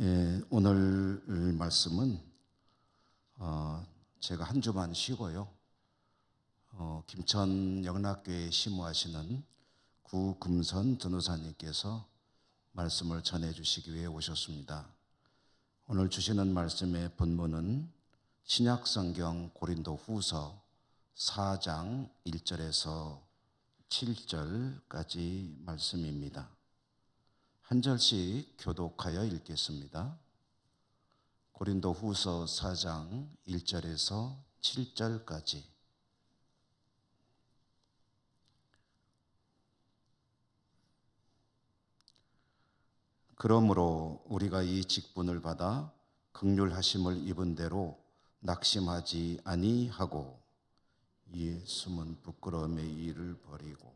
오늘 말씀은 제가 한 주만 쉬고요. 김천 영락교회에 심우하시는 구금선 전도사님께서 말씀을 전해주시기 위해 오셨습니다. 오늘 주시는 말씀의 본문은 신약성경 고린도후서 4장 1절에서 7절까지 말씀입니다. 한 절씩 교독하여 읽겠습니다. 고린도후서 4장 1절에서 7절까지. 그러므로 우리가 이 직분을 받아 긍휼하심을 입은 대로 낙심하지 아니하고 이에 숨은 부끄러움의 일을 버리고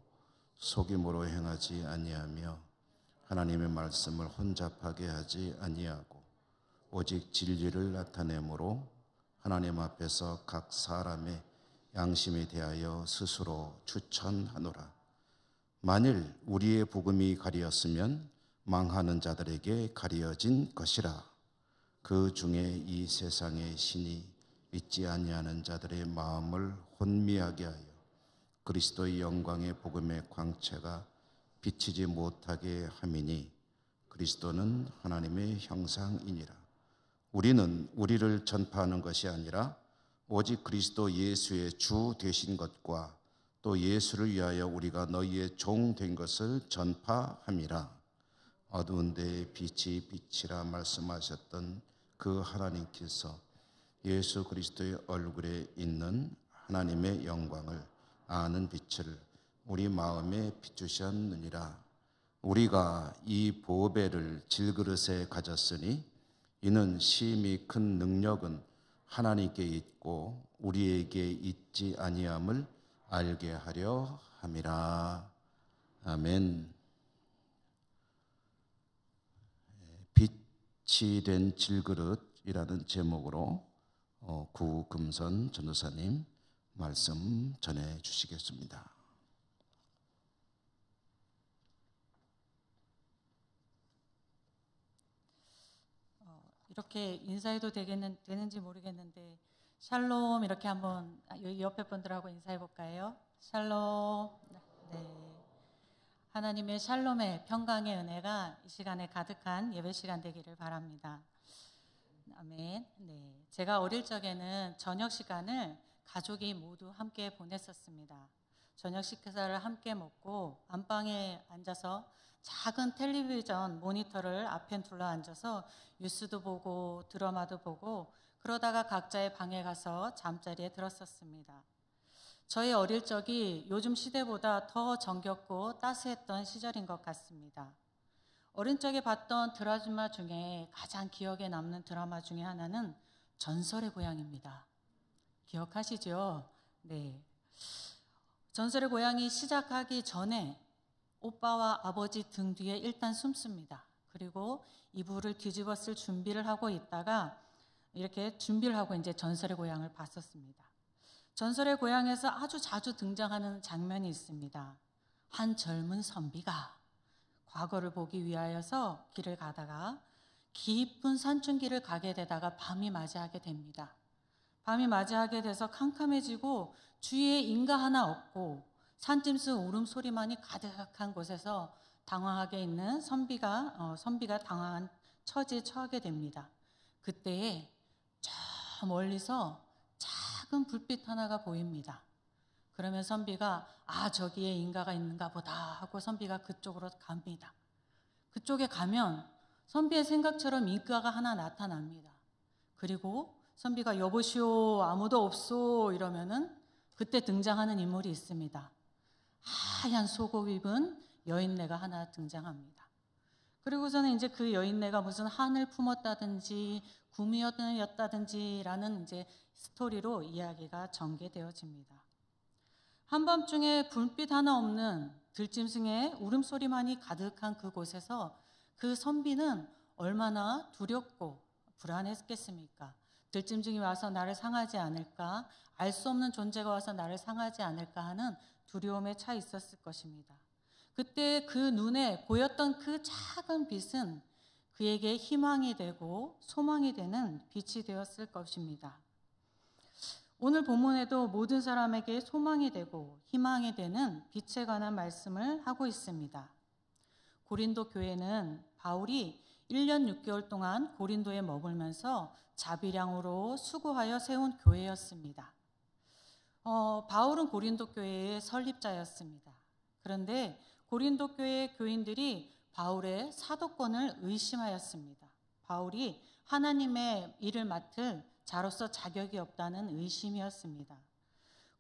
속임으로 행하지 아니하며 하나님의 말씀을 혼잡하게 하지 아니하고 오직 진리를 나타내므로 하나님 앞에서 각 사람의 양심에 대하여 스스로 추천하노라. 만일 우리의 복음이 가리었으면 망하는 자들에게 가리어진 것이라. 그 중에 이 세상의 신이 믿지 아니하는 자들의 마음을 혼미하게 하여 그리스도의 영광의 복음의 광채가 비치지 못하게 함이니 그리스도는 하나님의 형상이니라. 우리는 우리를 전파하는 것이 아니라 오직 그리스도 예수의 주 되신 것과 또 예수를 위하여 우리가 너희의 종 된 것을 전파함이라. 어두운 데에 빛이 빛이라 말씀하셨던 그 하나님께서 예수 그리스도의 얼굴에 있는 하나님의 영광을 아는 빛을 우리 마음에 비추셨느니라. 우리가 이 보배를 질그릇에 가졌으니 이는 심히 큰 능력은 하나님께 있고 우리에게 있지 아니함을 알게 하려 함이라. 아멘. 빛이 된 질그릇이라는 제목으로 구금선 전도사님 말씀 전해 주시겠습니다. 이렇게 인사해도 되는지 모르겠는데 샬롬 이렇게 한번 옆에 분들하고 인사해 볼까요? 샬롬. 네. 하나님의 샬롬의 평강의 은혜가 이 시간에 가득한 예배 시간 되기를 바랍니다. 아멘. 네. 제가 어릴 적에는 저녁 시간을 가족이 모두 함께 보냈었습니다. 저녁 식사를 함께 먹고 안방에 앉아서 작은 텔레비전 모니터를 앞에 둘러 앉아서 뉴스도 보고 드라마도 보고 그러다가 각자의 방에 가서 잠자리에 들었었습니다. 저의 어릴 적이 요즘 시대보다 더 정겹고 따스했던 시절인 것 같습니다. 어린 적에 봤던 드라마 중에 가장 기억에 남는 드라마 중에 하나는 전설의 고향입니다. 기억하시죠? 네. 전설의 고향이 시작하기 전에 오빠와 아버지 등 뒤에 일단 숨습니다. 그리고 이불을 뒤집어 쓸 준비를 하고 있다가 이렇게 준비를 하고 이제 전설의 고향을 봤었습니다. 전설의 고향에서 아주 자주 등장하는 장면이 있습니다. 한 젊은 선비가 과거를 보기 위하여서 길을 가다가 깊은 산중길을 가게 되다가 밤이 맞이하게 됩니다. 밤이 맞이하게 돼서 캄캄해지고 주위에 인가 하나 없고 산짐승 울음소리만이 가득한 곳에서 당황하게 있는 선비가 당황한 처지에 처하게 됩니다. 그때에 저 멀리서 작은 불빛 하나가 보입니다. 그러면 선비가 저기에 인가가 있는가 보다 하고 선비가 그쪽으로 갑니다. 그쪽에 가면 선비의 생각처럼 인가가 하나 나타납니다. 그리고 선비가 여보시오 아무도 없소 이러면은 그때 등장하는 인물이 있습니다. 하얀 속옷 입은 여인네가 하나 등장합니다. 그리고서는 이제 그 여인네가 무슨 한을 품었다든지 구미였다든지라는 이제 스토리로 이야기가 전개되어집니다. 한밤중에 불빛 하나 없는 들짐승의 울음소리만이 가득한 그곳에서 그 선비는 얼마나 두렵고 불안했겠습니까? 들짐승이 와서 나를 상하지 않을까, 알 수 없는 존재가 와서 나를 상하지 않을까 하는 두려움에 차 있었을 것입니다. 그때 그 눈에 보였던 그 작은 빛은 그에게 희망이 되고 소망이 되는 빛이 되었을 것입니다. 오늘 본문에도 모든 사람에게 소망이 되고 희망이 되는 빛에 관한 말씀을 하고 있습니다. 고린도 교회는 바울이 1년 6개월 동안 고린도에 머물면서 자비량으로 수고하여 세운 교회였습니다. 바울은 고린도 교회의 설립자였습니다. 그런데 고린도 교회 교인들이 바울의 사도권을 의심하였습니다. 바울이 하나님의 일을 맡을 자로서 자격이 없다는 의심이었습니다.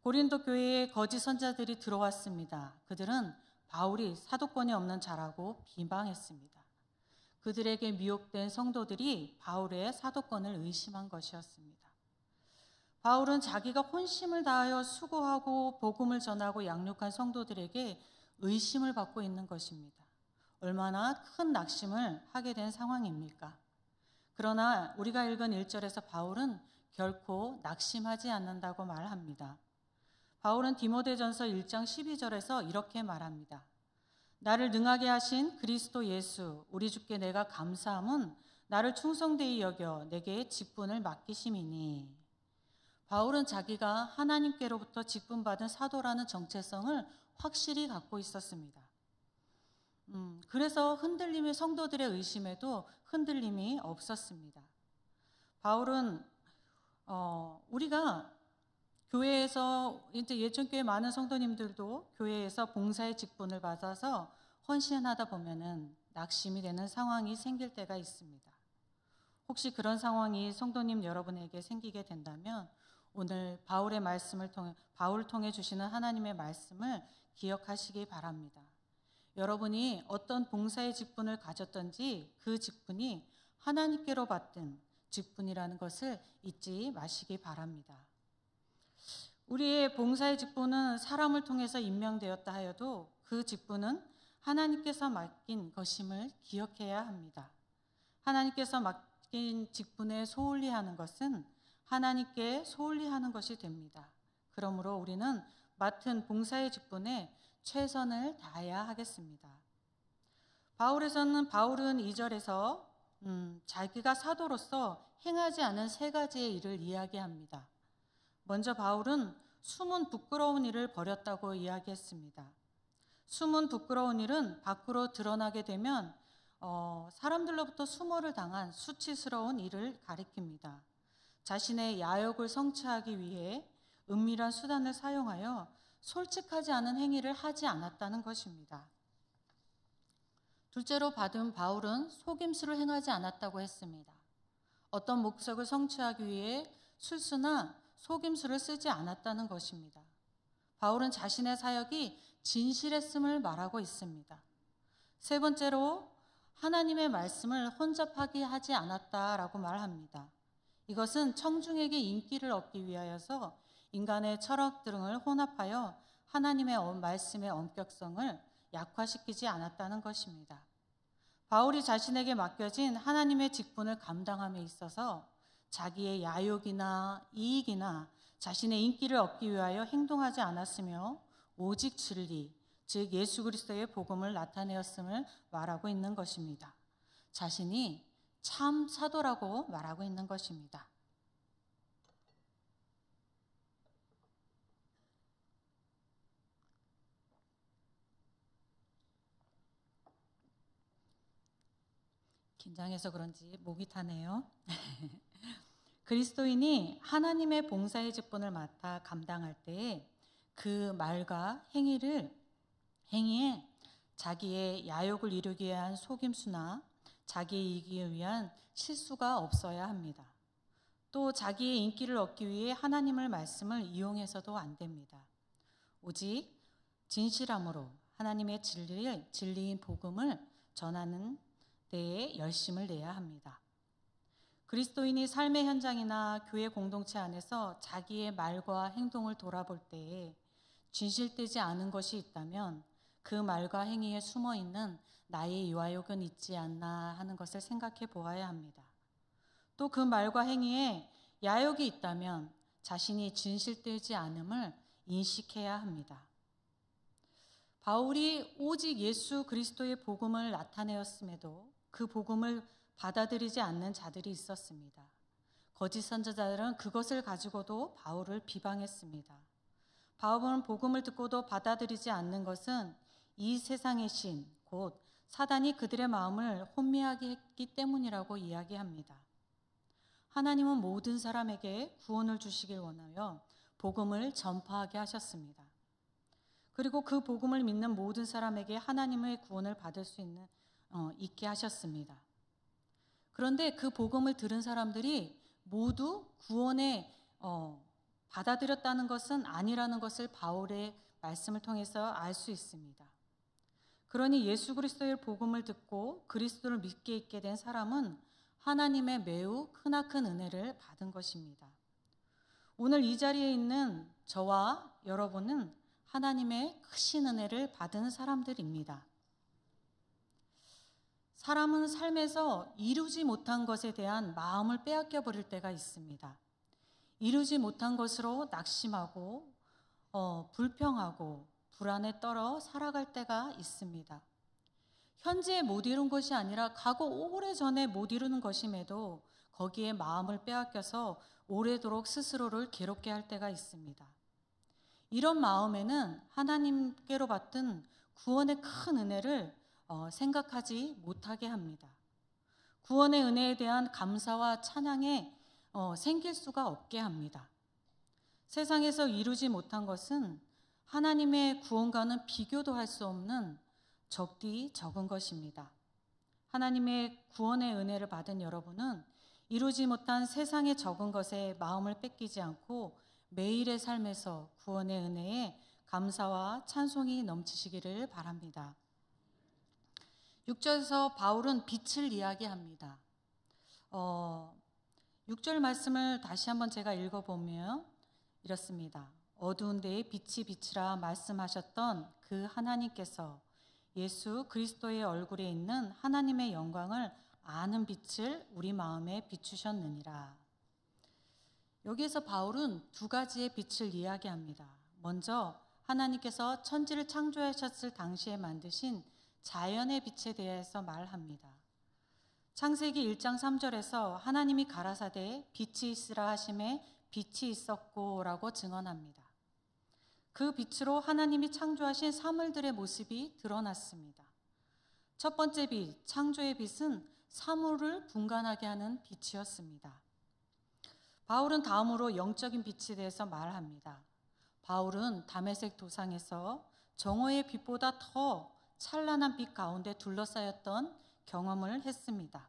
고린도 교회에 거짓 선자들이 들어왔습니다. 그들은 바울이 사도권이 없는 자라고 비방했습니다. 그들에게 미혹된 성도들이 바울의 사도권을 의심한 것이었습니다. 바울은 자기가 혼심을 다하여 수고하고 복음을 전하고 양육한 성도들에게 의심을 받고 있는 것입니다. 얼마나 큰 낙심을 하게 된 상황입니까? 그러나 우리가 읽은 1절에서 바울은 결코 낙심하지 않는다고 말합니다. 바울은 디모데전서 1장 12절에서 이렇게 말합니다. 나를 능하게 하신 그리스도 예수 우리 주께 내가 감사함은 나를 충성되이 여겨 내게 직분을 맡기심이니. 바울은 자기가 하나님께로부터 직분받은 사도라는 정체성을 확실히 갖고 있었습니다. 그래서 흔들림의 성도들의 의심에도 흔들림이 없었습니다. 바울은 우리가 교회에서 이제 예천교회 많은 성도님들도 교회에서 봉사의 직분을 받아서 헌신하다 보면은 낙심이 되는 상황이 생길 때가 있습니다. 혹시 그런 상황이 성도님 여러분에게 생기게 된다면 오늘 바울의 말씀을 통해 바울을 통해 주시는 하나님의 말씀을 기억하시기 바랍니다. 여러분이 어떤 봉사의 직분을 가졌던지 그 직분이 하나님께로 받은 직분이라는 것을 잊지 마시기 바랍니다. 우리의 봉사의 직분은 사람을 통해서 임명되었다 하여도 그 직분은 하나님께서 맡긴 것임을 기억해야 합니다. 하나님께서 맡긴 직분에 소홀히 하는 것은 하나님께 소홀히 하는 것이 됩니다. 그러므로 우리는 맡은 봉사의 직분에 최선을 다해야 하겠습니다. 바울은 2절에서 자기가 사도로서 행하지 않은 3가지의 일을 이야기합니다. 먼저 바울은 숨은 부끄러운 일을 벌였다고 이야기했습니다. 숨은 부끄러운 일은 밖으로 드러나게 되면 사람들로부터 수모를 당한 수치스러운 일을 가리킵니다. 자신의 야욕을 성취하기 위해 은밀한 수단을 사용하여 솔직하지 않은 행위를 하지 않았다는 것입니다. 둘째로 바울은 속임수를 행하지 않았다고 했습니다. 어떤 목적을 성취하기 위해 술수나 속임수를 쓰지 않았다는 것입니다. 바울은 자신의 사역이 진실했음을 말하고 있습니다. 세 번째로 하나님의 말씀을 혼잡하게 하지 않았다라고 말합니다. 이것은 청중에게 인기를 얻기 위하여서 인간의 철학 등을 혼합하여 하나님의 말씀의 엄격성을 약화시키지 않았다는 것입니다. 바울이 자신에게 맡겨진 하나님의 직분을 감당함에 있어서 자기의 야욕이나 이익이나 자신의 인기를 얻기 위하여 행동하지 않았으며 오직 진리, 즉 예수 그리스도의 복음을 나타내었음을 말하고 있는 것입니다. 자신이 참 사도라고 말하고 있는 것입니다. 긴장해서 그런지 목이 타네요. 그리스도인이 하나님의 봉사의 직분을 맡아 감당할 때에 그 말과 행위에 자기의 야욕을 이루기 위한 속임수나 자기의 이익을 위한 실수가 없어야 합니다. 또 자기의 인기를 얻기 위해 하나님의 말씀을 이용해서도 안 됩니다. 오직 진실함으로 하나님의 진리인 복음을 전하는 데에 열심을 내야 합니다. 그리스도인이 삶의 현장이나 교회 공동체 안에서 자기의 말과 행동을 돌아볼 때에 진실되지 않은 것이 있다면 그 말과 행위에 숨어 있는 나의 유아욕은 있지 않나 하는 것을 생각해 보아야 합니다. 또 그 말과 행위에 야욕이 있다면 자신이 진실되지 않음을 인식해야 합니다. 바울이 오직 예수 그리스도의 복음을 나타내었음에도 그 복음을 받아들이지 않는 자들이 있었습니다. 거짓 선지자들은 그것을 가지고도 바울을 비방했습니다. 바울은 복음을 듣고도 받아들이지 않는 것은 이 세상의 신, 곧 사단이 그들의 마음을 혼미하게 했기 때문이라고 이야기합니다. 하나님은 모든 사람에게 구원을 주시길 원하여 복음을 전파하게 하셨습니다. 그리고 그 복음을 믿는 모든 사람에게 하나님의 구원을 받을 수 있게 하셨습니다. 그런데 그 복음을 들은 사람들이 모두 구원에 받아들였다는 것은 아니라는 것을 바울의 말씀을 통해서 알 수 있습니다. 그러니 예수 그리스도의 복음을 듣고 그리스도를 믿게 있게 된 사람은 하나님의 매우 크나큰 은혜를 받은 것입니다. 오늘 이 자리에 있는 저와 여러분은 하나님의 크신 은혜를 받은 사람들입니다. 사람은 삶에서 이루지 못한 것에 대한 마음을 빼앗겨 버릴 때가 있습니다. 이루지 못한 것으로 낙심하고 불평하고 불안에 떨어 살아갈 때가 있습니다. 현재에 못 이룬 것이 아니라 과거 오래전에 못 이루는 것임에도 거기에 마음을 빼앗겨서 오래도록 스스로를 괴롭게 할 때가 있습니다. 이런 마음에는 하나님께로 받은 구원의 큰 은혜를 생각하지 못하게 합니다. 구원의 은혜에 대한 감사와 찬양에 생길 수가 없게 합니다. 세상에서 이루지 못한 것은 하나님의 구원과는 비교도 할 수 없는 적디 적은 것입니다. 하나님의 구원의 은혜를 받은 여러분은 이루지 못한 세상의 적은 것에 마음을 뺏기지 않고 매일의 삶에서 구원의 은혜에 감사와 찬송이 넘치시기를 바랍니다. 6절에서 바울은 빛을 이야기합니다. 6절 말씀을 다시 한번 제가 읽어보면 이렇습니다. 어두운 데에 빛이 비치라 말씀하셨던 그 하나님께서 예수 그리스도의 얼굴에 있는 하나님의 영광을 아는 빛을 우리 마음에 비추셨느니라. 여기에서 바울은 두 가지의 빛을 이야기합니다. 먼저 하나님께서 천지를 창조하셨을 당시에 만드신 자연의 빛에 대해서 말합니다. 창세기 1장 3절에서 하나님이 가라사대 빛이 있으라 하심에 빛이 있었고 라고 증언합니다. 그 빛으로 하나님이 창조하신 사물들의 모습이 드러났습니다. 첫 번째 빛, 창조의 빛은 사물을 분간하게 하는 빛이었습니다. 바울은 다음으로 영적인 빛에 대해서 말합니다. 바울은 다메섹 도상에서 정오의 빛보다 더 찬란한 빛 가운데 둘러싸였던 경험을 했습니다.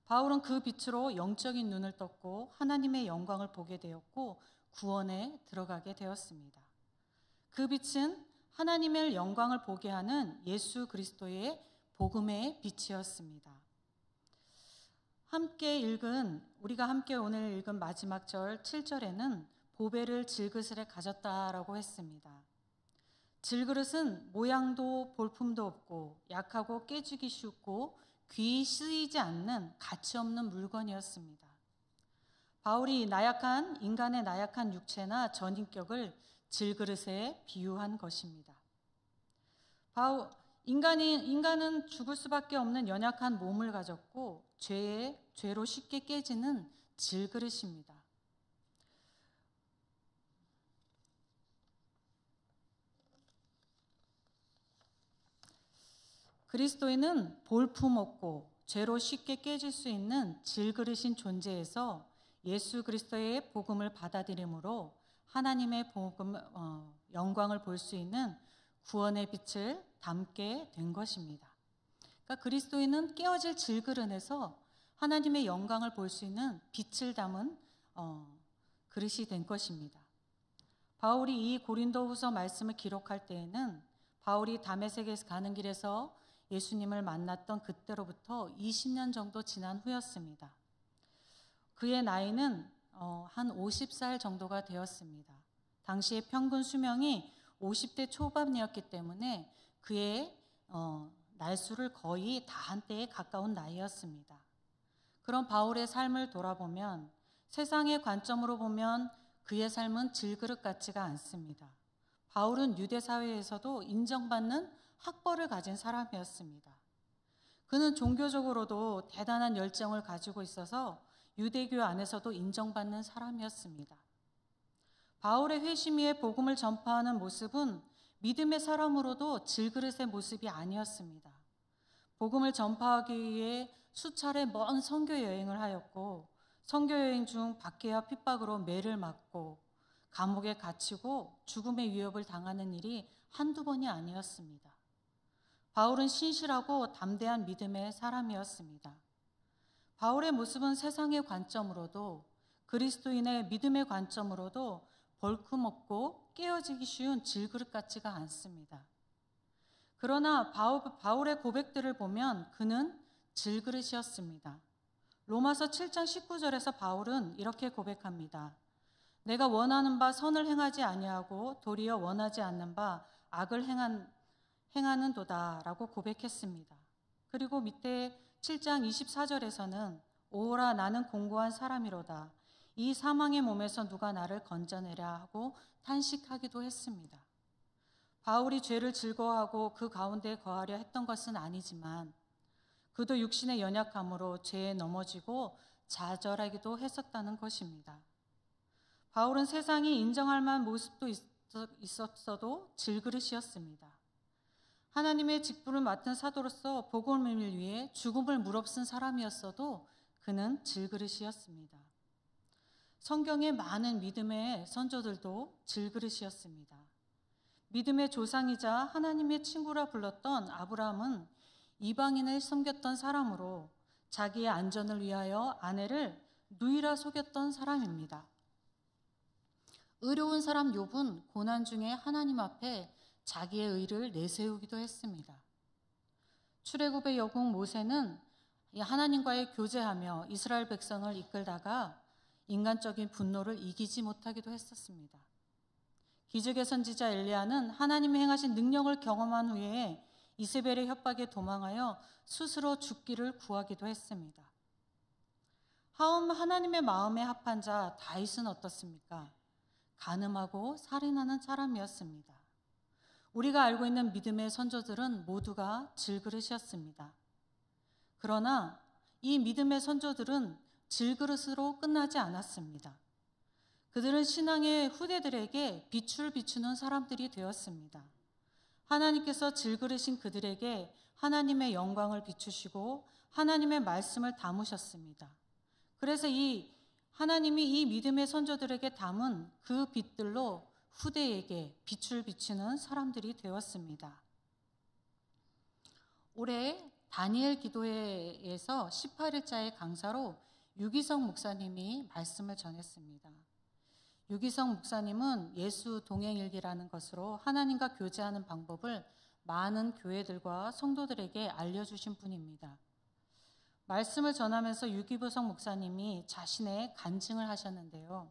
바울은 그 빛으로 영적인 눈을 떴고 하나님의 영광을 보게 되었고 구원에 들어가게 되었습니다. 그 빛은 하나님의 영광을 보게 하는 예수 그리스도의 복음의 빛이었습니다. 우리가 함께 오늘 읽은 마지막 절 7절에는 보배를 질그릇에 가졌다라고 했습니다. 질그릇은 모양도 볼품도 없고 약하고 깨지기 쉽고 귀 쓰이지 않는 가치 없는 물건이었습니다. 바울이 인간의 나약한 육체나 전인격을 질그릇에 비유한 것입니다. 인간은 죽을 수밖에 없는 연약한 몸을 가졌고 죄로 쉽게 깨지는 질그릇입니다. 그리스도인은 볼품없고 죄로 쉽게 깨질 수 있는 질그릇인 존재에서 예수 그리스도의 복음을 받아들임으로 하나님의 영광을 볼 수 있는 구원의 빛을 담게 된 것입니다. 그러니까 그리스도인은 깨어질 질그릇에서 하나님의 영광을 볼 수 있는 빛을 담은 그릇이 된 것입니다. 바울이 이 고린도후서 말씀을 기록할 때에는 바울이 다메섹에서 가는 길에서 예수님을 만났던 그때로부터 20년 정도 지난 후였습니다. 그의 나이는 한 50살 정도가 되었습니다. 당시의 평균 수명이 50대 초반이었기 때문에 그의 날수를 거의 다 한때에 가까운 나이였습니다. 그런 바울의 삶을 돌아보면 세상의 관점으로 보면 그의 삶은 질그릇 같지가 않습니다. 바울은 유대 사회에서도 인정받는 학벌을 가진 사람이었습니다. 그는 종교적으로도 대단한 열정을 가지고 있어서 유대교 안에서도 인정받는 사람이었습니다. 바울의 회심 위에 복음을 전파하는 모습은 믿음의 사람으로도 질그릇의 모습이 아니었습니다. 복음을 전파하기 위해 수차례 먼 선교 여행을 하였고, 선교 여행 중 박해와 핍박으로 매를 맞고 감옥에 갇히고 죽음의 위협을 당하는 일이 한두 번이 아니었습니다. 바울은 신실하고 담대한 믿음의 사람이었습니다. 바울의 모습은 세상의 관점으로도 그리스도인의 믿음의 관점으로도 벌크먹고 깨어지기 쉬운 질그릇 같지가 않습니다. 그러나 바울의 고백들을 보면 그는 질그릇이었습니다. 로마서 7장 19절에서 바울은 이렇게 고백합니다. 내가 원하는 바 선을 행하지 아니하고 도리어 원하지 않는 바 악을 행하는도다 라고 고백했습니다. 그리고 밑에 7장 24절에서는 오라 나는 공고한 사람이로다. 이 사망의 몸에서 누가 나를 건져내랴 하고 탄식하기도 했습니다. 바울이 죄를 즐거워하고 그 가운데 거하려 했던 것은 아니지만 그도 육신의 연약함으로 죄에 넘어지고 좌절하기도 했었다는 것입니다. 바울은 세상이 인정할 만한 모습도 있었어도 질그릇이었습니다. 하나님의 직분을 맡은 사도로서 복음을 위해 죽음을 무릅쓴 사람이었어도 그는 질그릇이었습니다. 성경의 많은 믿음의 선조들도 질그릇이었습니다. 믿음의 조상이자 하나님의 친구라 불렀던 아브라함은 이방인을 섬겼던 사람으로 자기의 안전을 위하여 아내를 누이라 속였던 사람입니다. 의로운 사람 욥은 고난 중에 하나님 앞에 자기의 의를 내세우기도 했습니다. 출애굽의 여공 모세는 하나님과의 교제하며 이스라엘 백성을 이끌다가 인간적인 분노를 이기지 못하기도 했었습니다. 기적의 선지자 엘리야는 하나님이 행하신 능력을 경험한 후에 이세벨의 협박에 도망하여 스스로 죽기를 구하기도 했습니다. 하나님의 마음에 합한 자 다윗은 어떻습니까? 간음하고 살인하는 사람이었습니다. 우리가 알고 있는 믿음의 선조들은 모두가 질그릇이었습니다. 그러나 이 믿음의 선조들은 질그릇으로 끝나지 않았습니다. 그들은 신앙의 후대들에게 빛을 비추는 사람들이 되었습니다. 하나님께서 질그릇인 그들에게 하나님의 영광을 비추시고 하나님의 말씀을 담으셨습니다. 그래서 하나님이 이 믿음의 선조들에게 담은 그 빛들로 후대에게 빛을 비추는 사람들이 되었습니다. 올해 다니엘 기도회에서 18일자의 강사로 유기성 목사님이 말씀을 전했습니다. 유기성 목사님은 예수 동행일기라는 것으로 하나님과 교제하는 방법을 많은 교회들과 성도들에게 알려주신 분입니다. 말씀을 전하면서 유기성 목사님이 자신의 간증을 하셨는데요.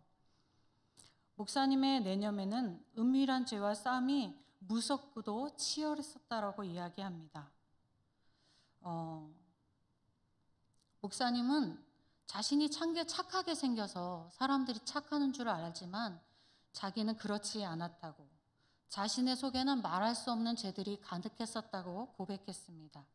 목사님의 내념에는 은밀한 죄와 싸움이 무섭고도 치열했었다라고 이야기합니다. 목사님은 자신이 착하게 생겨서 사람들이 착하는 줄 알지만 자기는 그렇지 않았다고, 자신의 속에는 말할 수 없는 죄들이 가득했었다고 고백했습니다.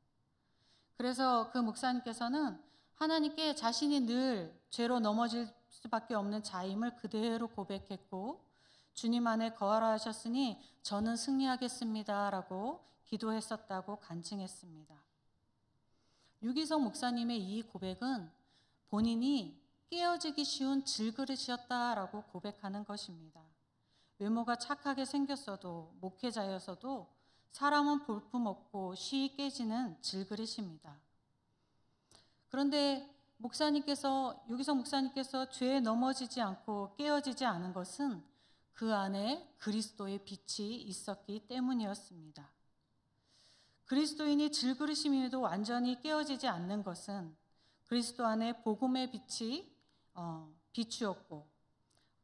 그래서 그 목사님께서는 하나님께 자신이 늘 죄로 넘어질 수밖에 없는 자임을 그대로 고백했고, 주님 안에 거하라 하셨으니 저는 승리하겠습니다 라고 기도했었다고 간증했습니다. 유기성 목사님의 이 고백은 본인이 깨어지기 쉬운 질그릇이었다라고 고백하는 것입니다. 외모가 착하게 생겼어도 목회자여서도 사람은 볼품없고 쉬이 깨지는 질그릇입니다. 그런데 유기성 목사님께서 죄에 넘어지지 않고 깨어지지 않은 것은 그 안에 그리스도의 빛이 있었기 때문이었습니다. 그리스도인이 질그릇임에도 완전히 깨어지지 않는 것은 그리스도 안에 복음의 빛이 비추었고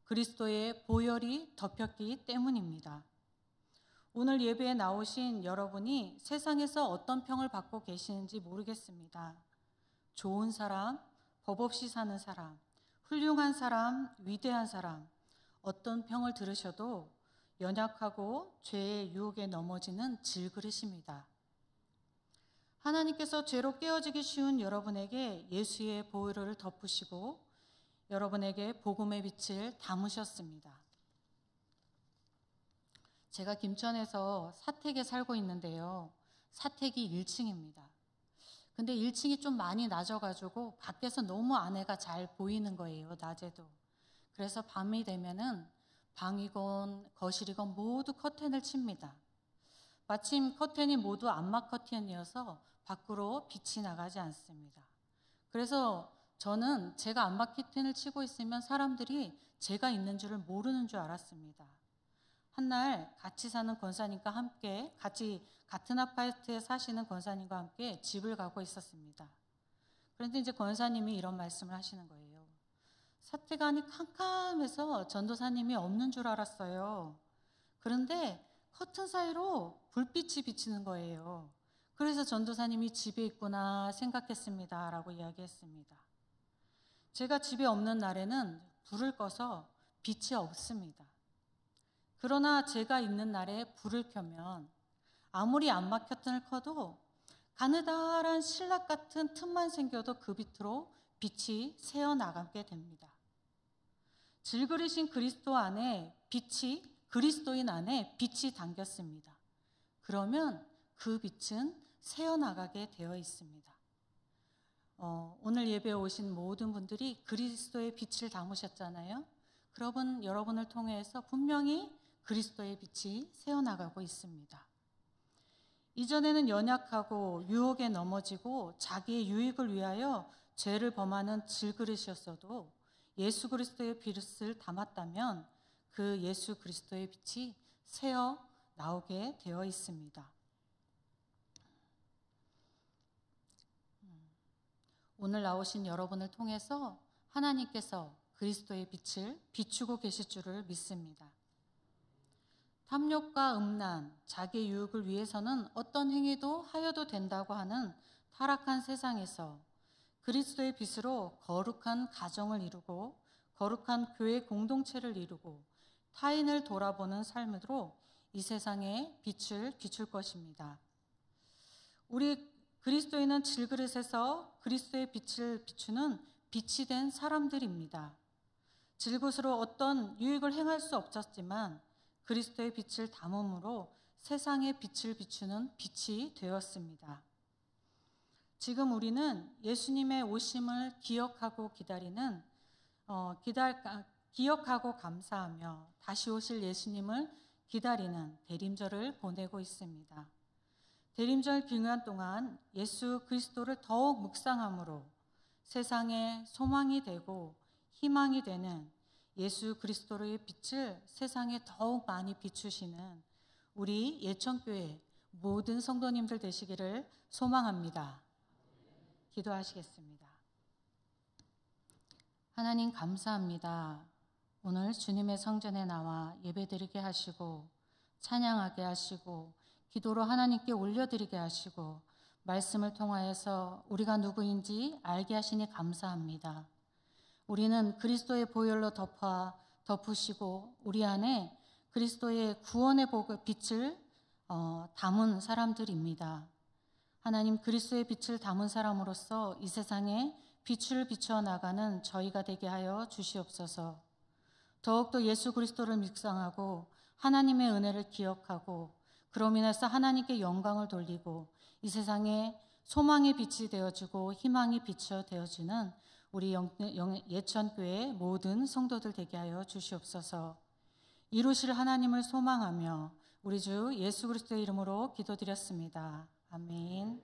그리스도의 보혈이 덮였기 때문입니다. 오늘 예배에 나오신 여러분이 세상에서 어떤 평을 받고 계시는지 모르겠습니다. 좋은 사람, 법 없이 사는 사람, 훌륭한 사람, 위대한 사람, 어떤 평을 들으셔도 연약하고 죄의 유혹에 넘어지는 질그릇입니다. 하나님께서 죄로 깨어지기 쉬운 여러분에게 예수의 보혈을 덮으시고 여러분에게 복음의 빛을 담으셨습니다. 제가 김천에서 사택에 살고 있는데요. 사택이 1층입니다. 근데 1층이 좀 많이 낮아가지고 밖에서 너무 안에가 잘 보이는 거예요, 낮에도. 그래서 밤이 되면은 방이건 거실이건 모두 커튼을 칩니다. 마침 커튼이 모두 암막 커튼이어서 밖으로 빛이 나가지 않습니다. 그래서 저는 제가 암막 커튼을 치고 있으면 사람들이 제가 있는 줄을 모르는 줄 알았습니다. 한날 같이 사는 권사님과 함께 같은 아파트에 사시는 권사님과 함께 집을 가고 있었습니다. 그런데 이제 권사님이 이런 말씀을 하시는 거예요. 사태가 캄캄해서 전도사님이 없는 줄 알았어요. 그런데 커튼 사이로 불빛이 비치는 거예요. 그래서 전도사님이 집에 있구나 생각했습니다. 라고 이야기했습니다. 제가 집에 없는 날에는 불을 꺼서 빛이 없습니다. 그러나 제가 있는 날에 불을 켜면 아무리 암막 커튼을 커도 가느다란 신락 같은 틈만 생겨도 그 빛으로 빛이 새어나가게 됩니다. 질그리신 그리스도인 안에 빛이 담겼습니다. 그러면 그 빛은 새어나가게 되어 있습니다. 오늘 예배에 오신 모든 분들이 그리스도의 빛을 담으셨잖아요. 그러분 여러분을 통해서 분명히 그리스도의 빛이 새어나가고 있습니다. 이전에는 연약하고 유혹에 넘어지고 자기의 유익을 위하여 죄를 범하는 질그릇이었어도 예수 그리스도의 빛을 담았다면 그 예수 그리스도의 빛이 새어 나오게 되어 있습니다. 오늘 나오신 여러분을 통해서 하나님께서 그리스도의 빛을 비추고 계실 줄을 믿습니다. 탐욕과 음란, 자기의 유익을 위해서는 어떤 행위도 하여도 된다고 하는 타락한 세상에서 그리스도의 빛으로 거룩한 가정을 이루고 거룩한 교회 공동체를 이루고 타인을 돌아보는 삶으로 이 세상에 빛을 비출 것입니다. 우리 그리스도인은 질그릇에서 그리스도의 빛을 비추는 빛이 된 사람들입니다. 질그릇으로 어떤 유익을 행할 수 없었지만 그리스도의 빛을 담음으로 세상에 빛을 비추는 빛이 되었습니다. 지금 우리는 예수님의 오심을 기억하고 기억하고 감사하며 다시 오실 예수님을 기다리는 대림절을 보내고 있습니다. 대림절 기간 동안 예수 그리스도를 더욱 묵상함으로 세상에 소망이 되고 희망이 되는 예수 그리스도의 빛을 세상에 더욱 많이 비추시는 우리 예천교회 모든 성도님들 되시기를 소망합니다. 기도하시겠습니다. 하나님 감사합니다. 오늘 주님의 성전에 나와 예배드리게 하시고 찬양하게 하시고 기도로 하나님께 올려드리게 하시고 말씀을 통하여서 우리가 누구인지 알게 하시니 감사합니다. 우리는 그리스도의 보혈로 덮으시고 우리 안에 그리스도의 구원의 빛을 담은 사람들입니다. 하나님 그리스도의 빛을 담은 사람으로서 이 세상에 빛을 비추어 나가는 저희가 되게 하여 주시옵소서. 더욱더 예수 그리스도를 묵상하고 하나님의 은혜를 기억하고 그로 인해서 하나님께 영광을 돌리고 이 세상에 소망의 빛이 되어주고 희망이 빛이 되어주는 우리 예천교회 모든 성도들 되게 하여 주시옵소서. 이루실 하나님을 소망하며 우리 주 예수 그리스도의 이름으로 기도드렸습니다. 아멘.